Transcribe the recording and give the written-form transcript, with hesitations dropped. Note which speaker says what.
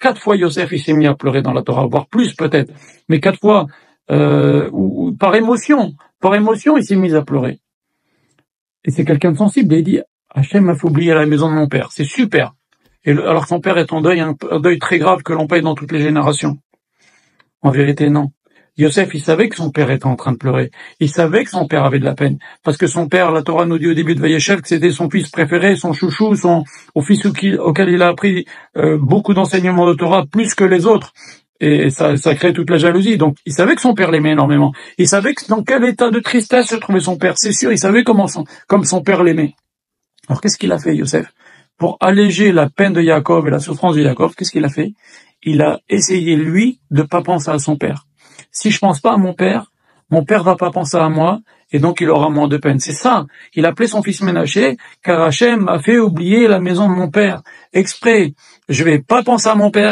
Speaker 1: 4 fois Yosef il s'est mis à pleurer dans la Torah, voire plus peut-être, mais 4 fois ou par émotion, il s'est mis à pleurer. Et c'est quelqu'un de sensible, et il dit Hachem m'a fait oublier la maison de mon père, c'est super. Alors son père est en deuil, un deuil très grave que l'on paye dans toutes les générations. En vérité, non. Yosef, il savait que son père était en train de pleurer. Il savait que son père avait de la peine. Parce que son père, la Torah nous dit au début de Vayeshev que c'était son fils préféré, son chouchou, au fils auquel il a appris beaucoup d'enseignements de Torah, plus que les autres. Et ça crée toute la jalousie. Donc, il savait que son père l'aimait énormément. Il savait dans quel état de tristesse se trouvait son père. C'est sûr, il savait comme son père l'aimait. Alors, qu'est-ce qu'il a fait, Yosef? Pour alléger la peine de Yaakov et la souffrance de Yaakov, qu'est-ce qu'il a fait? Il a essayé, lui, de pas penser à son père. Si je pense pas à mon père va pas penser à moi, et donc il aura moins de peine. C'est ça. Il appelait son fils Ménaché, car Hachem m'a fait oublier la maison de mon père. Exprès. Je vais pas penser à mon père.